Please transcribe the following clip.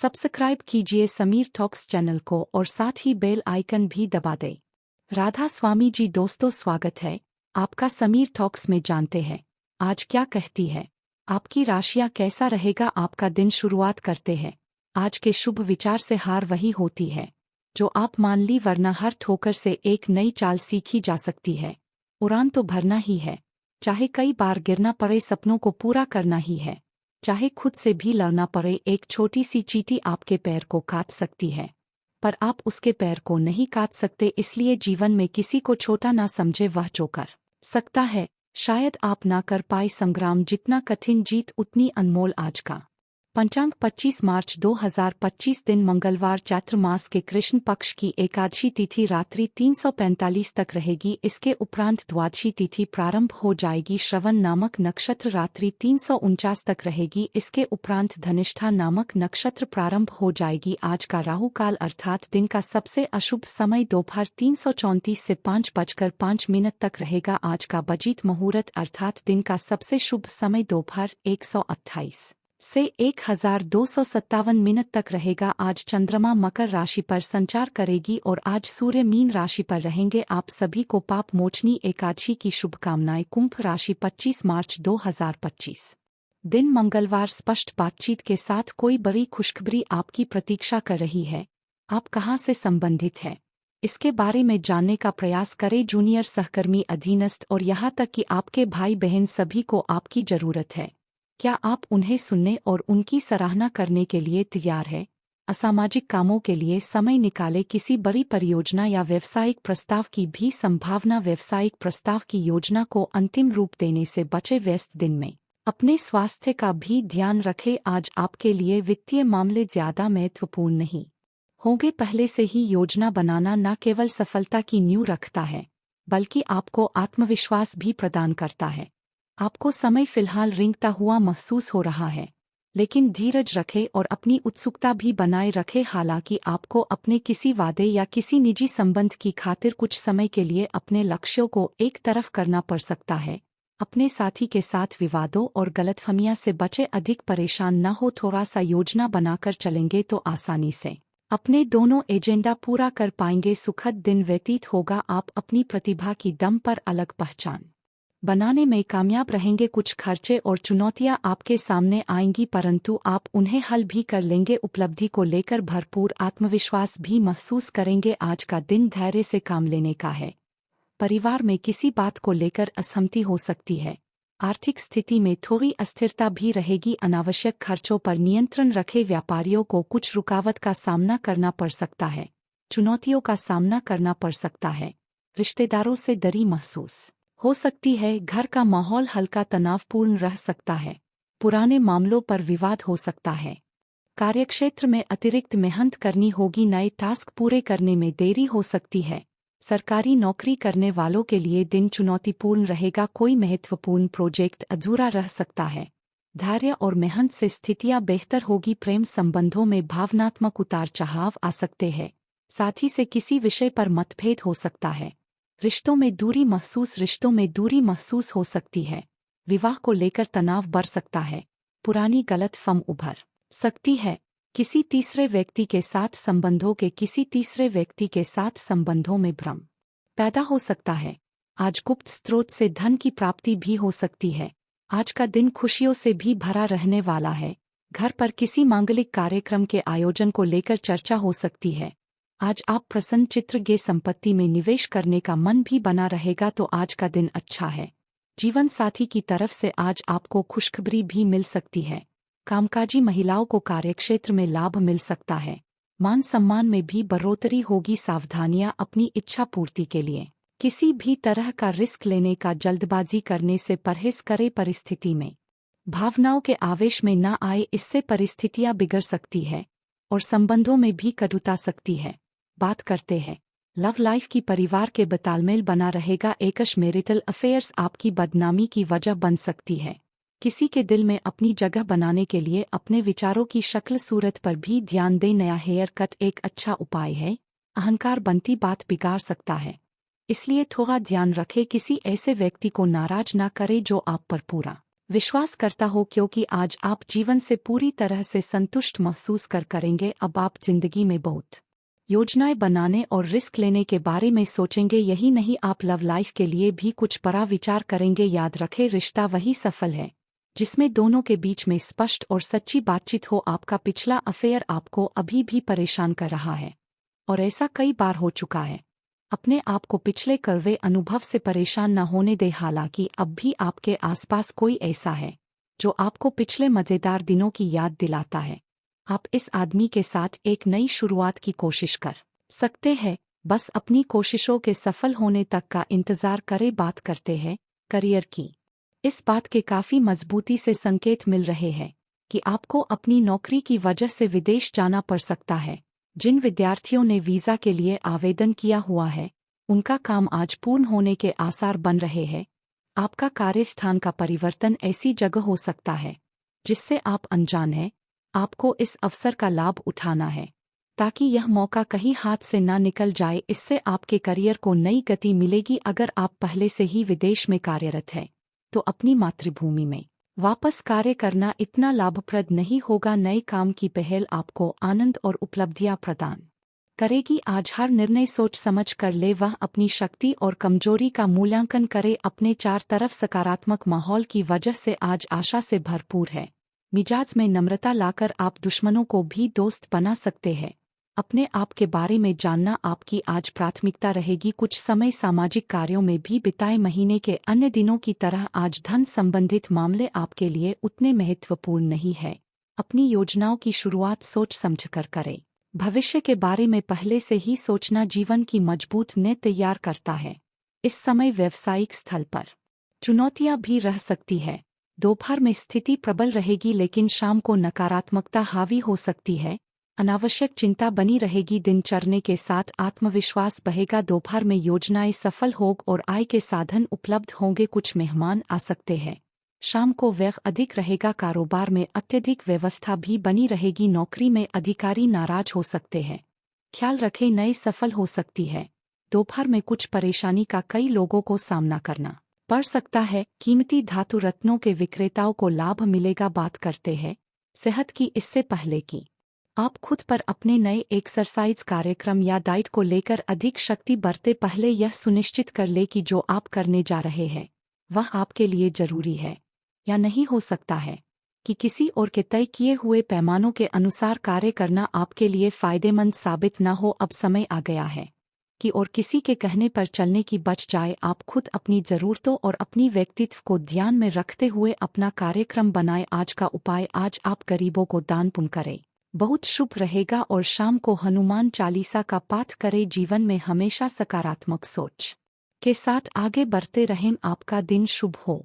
Subscribe कीजिए Sameer talks channel को और साथ ही बेल आइकन भी दबा दें। राधा स्वामी जी दोस्तों स्वागत है आपका समीर टॉक्स में। जानते हैं आज क्या कहती है आपकी राशियां, कैसा रहेगा आपका दिन। शुरुआत करते हैं आज के शुभ विचार से। हार वही होती है जो आप मान ली, वरना हर ठोकर से एक नई चाल सीखी जा सकती है। उड़ान तो भरना ही है, चाहे कई बार गिरना पड़े, सपनों को पूरा करना ही है। चाहे खुद से भी लड़ना पड़े, एक छोटी सी चींटी आपके पैर को काट सकती है, पर आप उसके पैर को नहीं काट सकते। इसलिए जीवन में किसी को छोटा ना समझे, वह जो कर सकता है शायद आप ना कर पाए संग्राम। जितना कठिन जीत उतनी अनमोल। आज का पंचांग 25 मार्च 2025 दिन मंगलवार, चैत्र मास के कृष्ण पक्ष की एकादशी तिथि रात्रि 3:45 तक रहेगी। इसके उपरांत द्वादशी तिथि प्रारंभ हो जाएगी। श्रवण नामक नक्षत्र रात्रि 3:49 तक रहेगी। इसके उपरांत धनिष्ठा नामक नक्षत्र प्रारंभ हो जाएगी। आज का राहु काल अर्थात दिन का सबसे अशुभ समय दोपहर 3:34 से 5:05 तक रहेगा। आज का बजीत मुहूर्त अर्थात दिन का सबसे शुभ समय दोपहर 1:28 से 1257 तक रहेगा। आज चंद्रमा मकर राशि पर संचार करेगी और आज सूर्य मीन राशि पर रहेंगे। आप सभी को पाप मोचनी एकादशी की शुभकामनाएं। कुंभ राशि 25 मार्च 2025 दिन मंगलवार, स्पष्ट बातचीत के साथ कोई बड़ी खुशखबरी आपकी प्रतीक्षा कर रही है। आप कहां से संबंधित है इसके बारे में जानने का प्रयास करें। जूनियर सहकर्मी, अधीनस्थ और यहाँ तक कि आपके भाई बहन सभी को आपकी जरूरत है। क्या आप उन्हें सुनने और उनकी सराहना करने के लिए तैयार है? असामाजिक कामों के लिए समय निकाले। किसी बड़ी परियोजना या व्यावसायिक प्रस्ताव की भी संभावना। व्यावसायिक प्रस्ताव की योजना को अंतिम रूप देने से बचे। व्यस्त दिन में अपने स्वास्थ्य का भी ध्यान रखें। आज आपके लिए वित्तीय मामले ज्यादा महत्वपूर्ण नहीं होंगे। पहले से ही योजना बनाना न केवल सफलता की नींव रखता है, बल्कि आपको आत्मविश्वास भी प्रदान करता है। आपको समय फिलहाल रेंगता हुआ महसूस हो रहा है, लेकिन धीरज रखें और अपनी उत्सुकता भी बनाए रखें। हालांकि आपको अपने किसी वादे या किसी निजी संबंध की खातिर कुछ समय के लिए अपने लक्ष्यों को एक तरफ करना पड़ सकता है। अपने साथी के साथ विवादों और गलतफहमियां से बचे। अधिक परेशान न हो, थोड़ा सा योजना बनाकर चलेंगे तो आसानी से अपने दोनों एजेंडा पूरा कर पाएंगे। सुखद दिन व्यतीत होगा। आप अपनी प्रतिभा की दम पर अलग पहचान बनाने में कामयाब रहेंगे। कुछ खर्चे और चुनौतियां आपके सामने आएंगी, परंतु आप उन्हें हल भी कर लेंगे। उपलब्धि को लेकर भरपूर आत्मविश्वास भी महसूस करेंगे। आज का दिन धैर्य से काम लेने का है। परिवार में किसी बात को लेकर असहमति हो सकती है। आर्थिक स्थिति में थोड़ी अस्थिरता भी रहेगी। अनावश्यक खर्चों पर नियंत्रण रखें। व्यापारियों को कुछ रुकावट का सामना करना पड़ सकता है, चुनौतियों का सामना करना पड़ सकता है। रिश्तेदारों से दरी महसूस हो सकती है। घर का माहौल हल्का तनावपूर्ण रह सकता है। पुराने मामलों पर विवाद हो सकता है। कार्यक्षेत्र में अतिरिक्त मेहनत करनी होगी। नए टास्क पूरे करने में देरी हो सकती है। सरकारी नौकरी करने वालों के लिए दिन चुनौतीपूर्ण रहेगा। कोई महत्वपूर्ण प्रोजेक्ट अधूरा रह सकता है। धैर्य और मेहनत से स्थितियां बेहतर होगी। प्रेम संबंधों में भावनात्मक उतार चढ़ाव आ सकते हैं। साथी से किसी विषय पर मतभेद हो सकता है। रिश्तों में दूरी महसूस हो सकती है। विवाह को लेकर तनाव बढ़ सकता है। पुरानी गलतफहमी उभर सकती है। किसी तीसरे व्यक्ति के साथ संबंधों में भ्रम पैदा हो सकता है। आज गुप्त स्रोत से धन की प्राप्ति भी हो सकती है। आज का दिन खुशियों से भी भरा रहने वाला है। घर पर किसी मांगलिक कार्यक्रम के आयोजन को लेकर चर्चा हो सकती है। आज आप प्रसन्न चित्त संपत्ति में निवेश करने का मन भी बना रहेगा, तो आज का दिन अच्छा है। जीवन साथी की तरफ से आज आपको खुशखबरी भी मिल सकती है। कामकाजी महिलाओं को कार्यक्षेत्र में लाभ मिल सकता है। मान सम्मान में भी बढ़ोतरी होगी। सावधानियां अपनी इच्छा पूर्ति के लिए किसी भी तरह का रिस्क लेने का जल्दबाजी करने से परहेज करें। परिस्थिति में भावनाओं के आवेश में न आए, इससे परिस्थितियां बिगड़ सकती है और संबंधों में भी कटुता सकती है। बात करते हैं लव लाइफ की। परिवार के तालमेल बना रहेगा। एकश मैरिटल अफेयर्स आपकी बदनामी की वजह बन सकती है। किसी के दिल में अपनी जगह बनाने के लिए अपने विचारों की शक्ल सूरत पर भी ध्यान दें। नया हेयर कट एक अच्छा उपाय है। अहंकार बनती बात बिगाड़ सकता है, इसलिए थोड़ा ध्यान रखें। किसी ऐसे व्यक्ति को नाराज ना करें जो आप पर पूरा विश्वास करता हो, क्योंकि आज आप जीवन से पूरी तरह से संतुष्ट महसूस करेंगे। अब आप जिंदगी में बहुत योजनाएं बनाने और रिस्क लेने के बारे में सोचेंगे। यही नहीं, आप लव लाइफ के लिए भी कुछ बड़ा विचार करेंगे। याद रखें, रिश्ता वही सफल है जिसमें दोनों के बीच में स्पष्ट और सच्ची बातचीत हो। आपका पिछला अफेयर आपको अभी भी परेशान कर रहा है और ऐसा कई बार हो चुका है। अपने आप को पिछले कड़वे अनुभव से परेशान न होने दे। हालांकि अब भी आपके आसपास कोई ऐसा है जो आपको पिछले मजेदार दिनों की याद दिलाता है। आप इस आदमी के साथ एक नई शुरुआत की कोशिश कर सकते हैं। बस अपनी कोशिशों के सफल होने तक का इंतजार करें। बात करते हैं करियर की। इस बात के काफी मजबूती से संकेत मिल रहे हैं कि आपको अपनी नौकरी की वजह से विदेश जाना पड़ सकता है। जिन विद्यार्थियों ने वीजा के लिए आवेदन किया हुआ है, उनका काम आज पूर्ण होने के आसार बन रहे हैं। आपका कार्यस्थान का परिवर्तन ऐसी जगह हो सकता है जिससे आप अनजान हैं। आपको इस अवसर का लाभ उठाना है ताकि यह मौका कहीं हाथ से ना निकल जाए। इससे आपके करियर को नई गति मिलेगी। अगर आप पहले से ही विदेश में कार्यरत हैं, तो अपनी मातृभूमि में वापस कार्य करना इतना लाभप्रद नहीं होगा। नए काम की पहल आपको आनंद और उपलब्धियां प्रदान करेगी। आज हर निर्णय सोच समझ कर ले। वह अपनी शक्ति और कमजोरी का मूल्यांकन करे। अपने चार तरफ सकारात्मक माहौल की वजह से आज आशा से भरपूर है। मिजाज में नम्रता लाकर आप दुश्मनों को भी दोस्त बना सकते हैं। अपने आप के बारे में जानना आपकी आज प्राथमिकता रहेगी। कुछ समय सामाजिक कार्यों में भी बिताए। महीने के अन्य दिनों की तरह आज धन संबंधित मामले आपके लिए उतने महत्वपूर्ण नहीं है। अपनी योजनाओं की शुरुआत सोच समझकर करें। भविष्य के बारे में पहले से ही सोचना जीवन की मजबूत नींव तैयार करता है। इस समय व्यावसायिक स्थल पर चुनौतियां भी रह सकती है। दोपहर में स्थिति प्रबल रहेगी, लेकिन शाम को नकारात्मकता हावी हो सकती है। अनावश्यक चिंता बनी रहेगी। दिन चढ़ने के साथ आत्मविश्वास बढ़ेगा। दोपहर में योजनाएं सफल होंगी और आय के साधन उपलब्ध होंगे। कुछ मेहमान आ सकते हैं। शाम को व्यय अधिक रहेगा। कारोबार में अत्यधिक व्यवस्था भी बनी रहेगी। नौकरी में अधिकारी नाराज हो सकते हैं। ख्याल रखें, नए सफल हो सकती है। दोपहर में कुछ परेशानी का कई लोगों को सामना करना पड़ सकता है। कीमती धातु रत्नों के विक्रेताओं को लाभ मिलेगा। बात करते हैं सेहत की। इससे पहले कि आप खुद पर अपने नए एक्सरसाइज कार्यक्रम या डाइट को लेकर अधिक शक्ति बरते, पहले यह सुनिश्चित कर ले कि जो आप करने जा रहे हैं वह आपके लिए जरूरी है या नहीं। हो सकता है कि किसी और के तय किए हुए पैमानों के अनुसार कार्य करना आपके लिए फायदेमंद साबित न हो। अब समय आ गया है कि और किसी के कहने पर चलने की बच जाए। आप खुद अपनी जरूरतों और अपनी व्यक्तित्व को ध्यान में रखते हुए अपना कार्यक्रम बनाएं। आज का उपाय, आज आप गरीबों को दान पुण्य करें, बहुत शुभ रहेगा। और शाम को हनुमान चालीसा का पाठ करें। जीवन में हमेशा सकारात्मक सोच के साथ आगे बढ़ते रहें। आपका दिन शुभ हो।